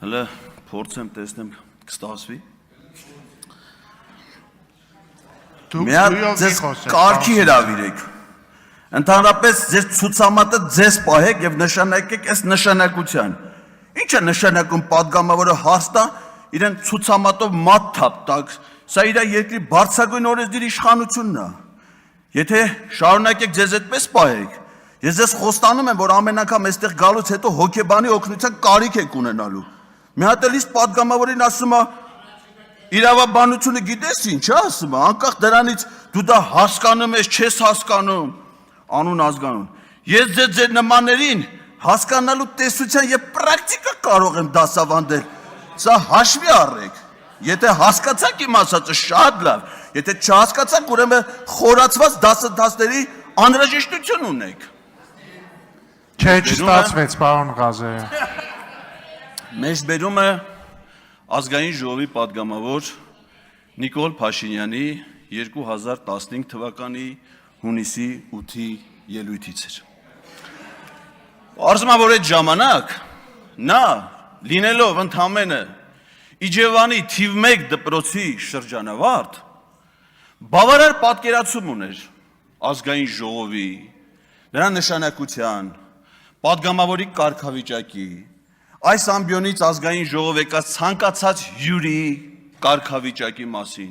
Հələ փորձեմ տեսնեմ կստացվի։ Միած ձեզ կարգի հրավիրեք։ Ընդհանրապես ձեր ցուցամատը ձեզ պահեք եւ նշանակեք այս նշանակության։ Ինչ է նշանակում падգամավորը հաստա իրեն ցուցամատով մատ թափ տակ։ Սա իր երկրի բարձրագույն օրենսդիր իշխանությունն է։ Եթե շարունակեք ձեզ այդպես պահեք, ես ձեզ խոստանում եմ, որ ամեն անգամ այստեղ գալուց հետո հոգեբանի օգնության կարիք եք ունենալու։ Մի հատ էլ իսկ падգամավորին ասում է իրավաբանությունը գիտես ինչ է ասում, անկախ դրանից դու դա հասկանում ես, չես հասկանում, անուն ազգանուն։ Ես ձեր նմաններին հասկանալու տեսության եւ պրակտիկա կարող եմ դասավանդել։ Սա հաշվի առեք։ Եթե հասկացաք իմ ասածը շատ լավ, եթե չհասկացաք, ուրեմն խորացված դասընթացների անհրաժեշտություն ունեք։ Չէ, չստացվեց, պարոն Ղազարյան։ Մեջբերում է ազգային ժողովի падգամավոր Նիկոլ Փաշինյանի 2015 թվականի հունիսի 8-ի ելույթից էր։ Արզում է, որ այդ ժամանակ նա լինելով ընդամենը Իջևանի թիվ 1 դպրոցի շրջանավարտ բավարար պատկերացում ուներ ազգային ժողովի, նրա նշանակության, падգամավորի կարգավիճակի, այս ամբիոնից ազգային ժողով եկած ցանկացած հյուրի կարգավիճակի մասին։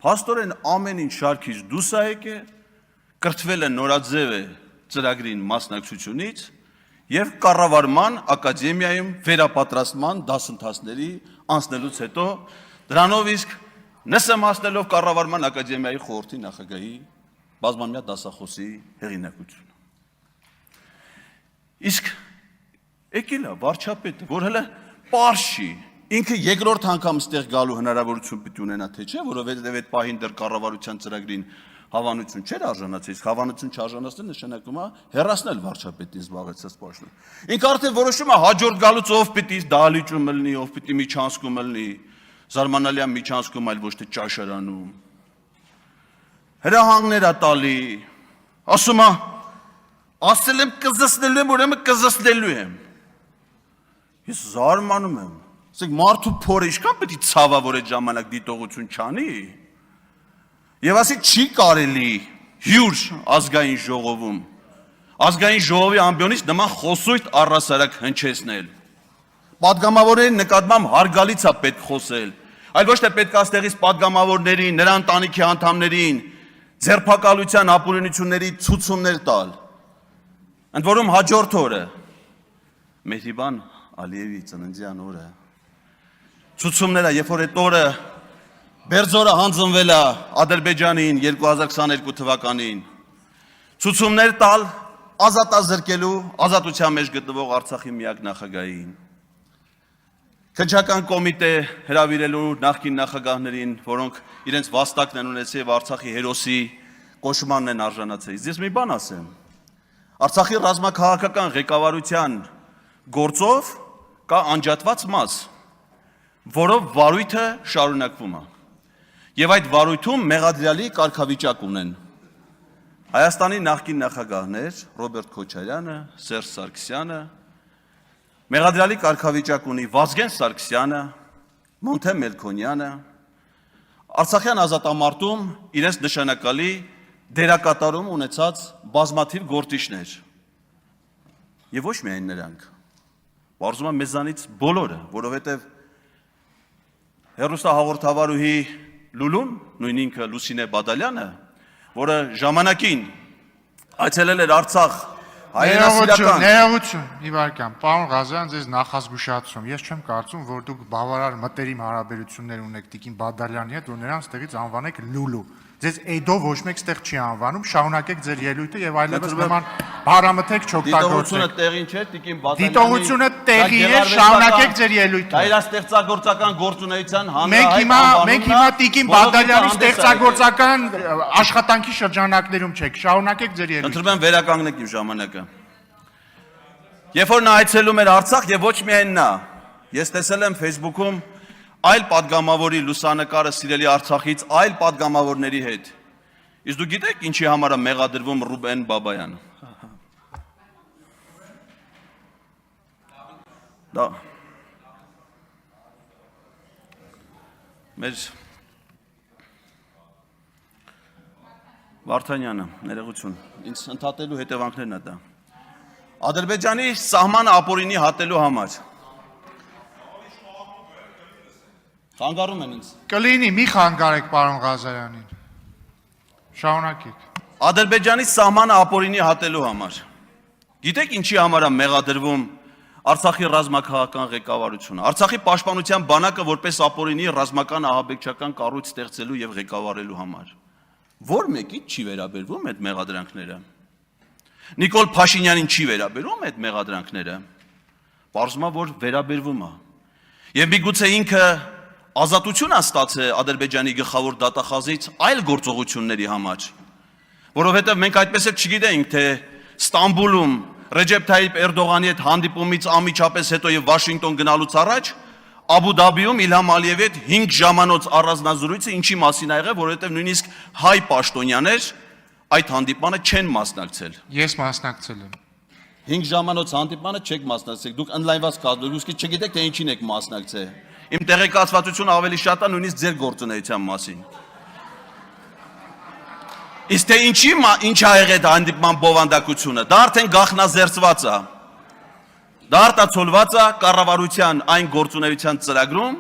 Փաստորեն ամեն ինչ շարքից դուրս է եկել, կրթվել է նորաձև է ծրագրին մասնակցությունից եւ կառավարման ակադեմիայում վերապատրաստման դասընթացների անցնելուց հետո դրանով իսկ նսեմ հասնելով կառավարման ակադեմիայի խորհրդի նախագահի բազմամյա դասախոսի հեղինակությունը։ Իսկ եկել է վարչապետը, որ հələ պարշի, ինքը երկրորդ անգամ ստեղ գալու հնարավորություն պիտի ունենա, թե չէ, որովհետև այդ պահին դեռ կառավարության ծրագրին հավանություն չէր արժանացել, հավանություն չարժանացնել նշանակում է հեռացնել վարչապետին զբաղեցած պաշտոնը։ Ինքը արդեն որոշում է հաջորդ գալուց ով պիտի դահլիճում լինի, ով պիտի միջանցքում լինի, զարմանալի է միջանցքում, այլ ոչ թե ճաշարանում։ Հրահանգներ է տալի, ասում է, ասել եմ կզսնելու եմ, ուրեմն կզսնելու եմ։ Ես զարմանում եմ, ասեք մարդու փորը ինչքան պետք է ցավա, որ այդ ժամանակ դիտողություն չանի։ Եվ ասի չի կարելի հյուր ազգային ժողովում, ազգային ժողովի ամբիոնից նման խոսույթ առհասարակ հնչեցնել։ Պատգամավորների նկատմամբ հարգալից է պետք խոսել, այլ ոչ թե պետք է այստեղից պատգամավորներին, նրա ընտանիքի անդամներին ձերբակալության ապօրինությունների ցուցումներ տալ։ Ընդ որում հաջորդ օրը Մեհրիբան Ալիևի ծննդյան օրը ցուցումները, երբ որ այդ օրը Բերձորը հանձնվել է Ադրբեջանին 2022 թվականին, ցուցումներ տալ ազատազրկելու ազատության մեջ գտնվող Արցախի միակ նախագահին, քննչական կոմիտե հրավիրելու նախկին նախագահներին, որոնք իրենց վաստակն են ունեցել եւ Արցախի հերոսի կոչմանն են արժանացել։ Ես մի բան ասեմ, Արցախի ռազմաքաղաքական ղեկավարության գործով կա անջատված մաս, որով վարույթը շարունակվում է։ Եվ այդ վարույթում մեղադրյալի կարգավիճակ ունեն Հայաստանի նախկին նախագահներ Ռոբերտ Քոչարյանը, Սերժ Սարգսյանը, մեղադրյալի կարգավիճակ ունի Վազգեն Սարգսյանը, Մոնթե Մելքոնյանը, Արցախյան ազատամարտում իրենց նշանակալի դերակատարում ունեցած բազմաթիվ գործիչներ։ Եվ ոչ միայն նրանք, բարձում է մեզանից բոլորը, որովհետև հեռուստահաղորդավարուհի Լուլուն, նույն ինքը Լուսինե Բադալյանը, որը ժամանակին այցելել էր Արցախ հայրենասիրական։ Ներողություն, Իվարկյան, պարոն Ղազարյան, ձեզ նախազգուշացում։ Ես չեմ կարծում, որ դուք բավարար մտերիմ հարաբերություններ ունեք Տիկին Բադալյանի հետ, որ նրանց տեղից անվանեք Լուլու։ Ձեզ Էդով ոչ մեկ ստեղ չի անվանում, շարունակեք ձեր ելույթը եւ այլևս նման բարամթեք չօգտագործեք։ Դիտողությունը տեղին չէ, Տիկին Բադալյանի։ Դիտողությունը տեղի է, շարունակեք ձեր ելույթը։ Դա իր ստեղծագործական գործունեության Մենք հիմա Տիկին Բադալյանի ստեղծագործական աշխատանքի շրջանակներում չեք, շարունակեք ձեր ելույթը։ Ընտրում եմ վերականգնեք իմ ժամանակը։ Երբ որ նա այցելում էր Արցախ եւ ոչ միայն նա, ես տեսել եմ Facebook-ում այլ падգամավորի լուսանկարը սիրելի Արցախից այլ падգամավորների հետ։ Իսկ դու գիտեք ինչի համար է մեղադրվում Ռուբեն Բաբայանը։ Դա Մեր Վարդանյանը, ներողություն, ինձ ընդհատելու հետևանքներն է դա։ Ադրբեջանի սահմանը ապօրինի հատելու համար։ Խանգարում են ինձ։ Կլինի, մի խանգարեք պարոն Ղազարյանին։ Շարունակեք։ Ադրբեջանի սահմանը ապօրինի հատելու համար։ Գիտեք ինչի համար է մեղադրվում Արցախի ռազմաքաղաքական ղեկավարությունը։ Արցախի պաշտպանության բանակը որպես ապօրինի ռազմական ահաբեկչական կառույց ստեղծելու եւ ղեկավարելու համար։ Որ մեկի չի վերաբերվում այդ մեղադրանքները։ Նիկոլ Փաշինյանին չի վերաբերվում այդ մեղադրանքները։ Պարզվում է, որ վերաբերվում է։ Եվ միգուցե ինքը ազատություն է ստացել Ադրբեջանի գլխավոր դատախազից այլ գործողությունների համար, որովհետև մենք այդպես էլ չգիտենք, թե Ստամբուլում Ռեջեփ Թայիպ Էրդողանի հետ հանդիպումից անմիջապես հետո եւ Վաշինգտոն գնալուց առաջ Աբու Դաբիում Իլհամ Ալիևի հետ 5 ժամանոց առանձնազրույցը ինչի մասին ա եղել, որովհետև նույնիսկ հայ պաշտոնյաներ այդ հանդիպմանը չեն մասնակցել։ Ես մասնակցել եմ։ 5 ժամանոց հանդիպմանը չեք մասնակցել, դուք օնլայնված կազմակերպ, դուք չգիտեք թե ինչին եք մասնակցել։ Իմ տեղեկացվածությունը ավելի շատ է նույնիսկ ձեր գործունեության մասին։ Իսկ թե ինչ ա եղել հանդիպման բովանդակությունը, դա արդեն գաղտնազերծված է։ Դա արտացոլված է կառավարության այն գործունեության ծրագրում,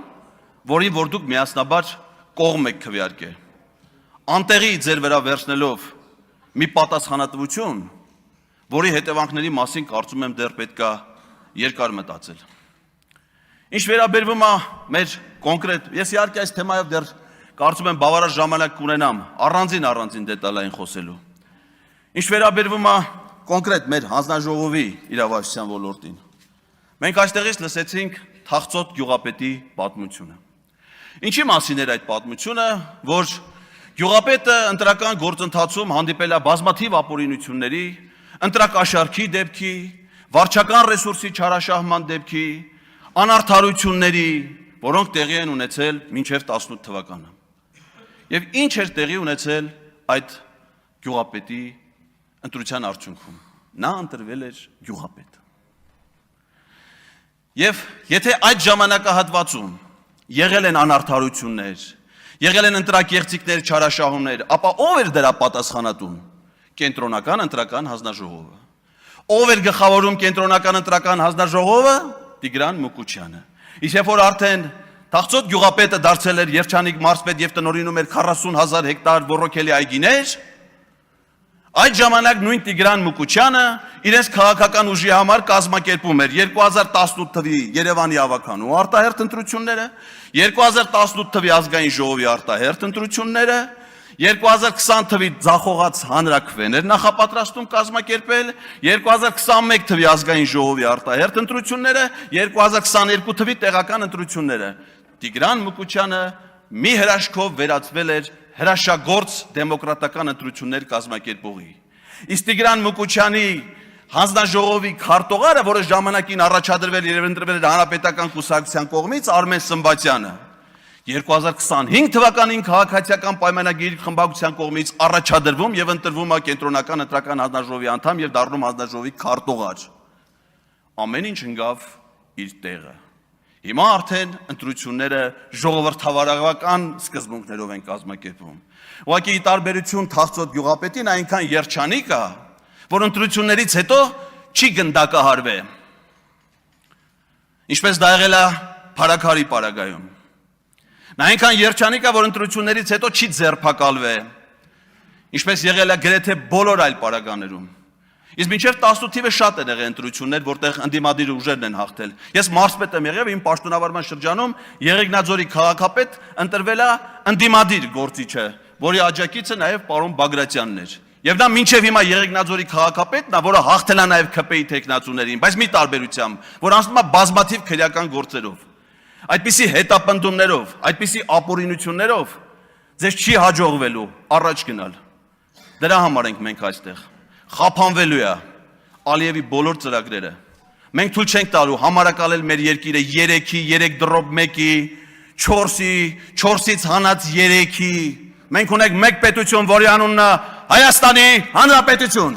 որին որ դուք միասնաբար կողմ եք քվեարկել։ Անտեղի ձեր վրա վերցնելով մի պատասխանատվություն, որի հետևանքների մասին կարծում եմ դեռ պետք է երկար մտածել։ Ինչ վերաբերվում է մեր կոնկրետ, ես իհարկե այս թեմայով դեռ կարծում եմ բավարար ժամանակ կունենամ առանձին դետալային խոսելու։ Ինչ վերաբերվում է կոնկրետ մեր հանձնաժողովի իրավասության ոլորտին։ Մենք այստեղից լսեցինք Թախծոտ գյուղապետի պատմությունը։ Ինչի մասին էր այդ պատմությունը, որ գյուղապետը ընտրական գործընթացում հանդիպել է բազմաթիվ ապօրինությունների, ընտրակաշարքի դեպքի, վարչական ռեսուրսի չարաշահման դեպքի, անարդարությունների, որոնք տեղի են ունեցել մինչև 18 թվականը։ Եվ ինչ էր տեղի ունեցել այդ գյուղապետի ընտրության արդյունքում։ Նա ընտրվել էր գյուղապետ։ Եվ եթե այդ ժամանակահատվածում եղել են անարդարություններ, եղել են ընտրակեղծիքներ, չարաշահումներ, ապա ով էր դրա պատասխանատուն։ Կենտրոնական ընտրական հանձնաժողովը։ Ով էր գլխավորում կենտրոնական ընտրական հանձնաժողովը։ Տիգրան Մուկուչյանը։ Իսկ երբ որ արդեն Թախծոտ գյուղապետը դարձել էր երջանիկ մարզպետ եւ տնօրինում էր 40,000 հեկտար ոռոգելի այգիներ, այդ ժամանակ նույն Տիգրան Մուկուչյանը իրենց քաղաքական ուժի համար կազմակերպում էր 2018 թվականի Երևանի ավականու արտահերթ ընտրությունները, 2018 թվականի ազգային ժողովի արտահերթ ընտրությունները, 2020 թվականի ձախողած հանրաքվեներ նախապատրաստում կազմակերպել, 2021 թվականի ազգային ժողովի արտահերթ ընտրությունները, 2022 թվականի տեղական ընտրությունները։ Տիգրան Մուկուչյանը մի հրաշքով վերածվել էր հրաշագործ դեմոկրատական ընտրություններ կազմակերպողի։ Իսկ Տիգրան Մուկուչյանի հանձնաժողովի քարտուղարը, որը ժամանակին առաջադրվել եւ ընտրվել էր Հանրապետական կուսակցության կողմից, Արմեն Սմբատյանը, 2025 թվականին քաղաքացիական պայմանագիր խմբակցության կողմից առաջադրվում եւ ընտրվում է կենտրոնական ընտրական հանձնաժողովի անդամ եւ դառնում հանձնաժողովի քարտուղար։ Ամեն ինչ ընկավ իր տեղը։ Հիմա արդեն ընտրությունները ժողովրդավարական սկզբունքներով են կազմակերպվում։ Ուղղակի ի տարբերություն Թախծոտ գյուղապետին այնքան երջանիկ է, որ ընտրություններից հետո չի գնդակահարվել։ Ինչպես դա եղել է Փարաքարի պարագայում։ Նա այնքան երջանիկ է, որ ընտրություններից հետո չի ձերբակալվել, ինչպես եղել է գրեթե բոլոր այլ պարագաներում։ Իսկ մինչև 18 թիվը շատ են եղել ընտրություններ, որտեղ ընդդիմադիր ուժերն են հաղթել։ Ես մարզպետ եմ եղել, իմ պաշտոնավարման շրջանում Եղեգնաձորի քաղաքապետ ընտրվել է ընդդիմադիր գործիչը, որի աջակիցը նաև պարոն Բագրատյանն էր։ Եվ նա մինչև հիմա Եղեգնաձորի քաղաքապետն է, որը հաղթել է նաև ՔՊ-ի տեխնացուներին, բայց մի տարբերությամբ, որ անցնում է բազմաթիվ քրեական գործերով։ Այդպիսի հետապնդումներով, այդպիսի ապօրինություններով ձեզ չի հաջողվելու առաջ գնալ։ Դրա համար ենք մենք այստեղ։ Խափանվելու է Ալիևի բոլոր ծրագրերը։ Մենք թույլ չենք տալու համարակալել մեր երկիրը 3-ի, 3 դրոպ 1-ի, 4-ի, 4-ից հանած 3-ի։ Մենք ունենք մեկ պետություն, որի անունն է Հայաստանի Հանրապետություն։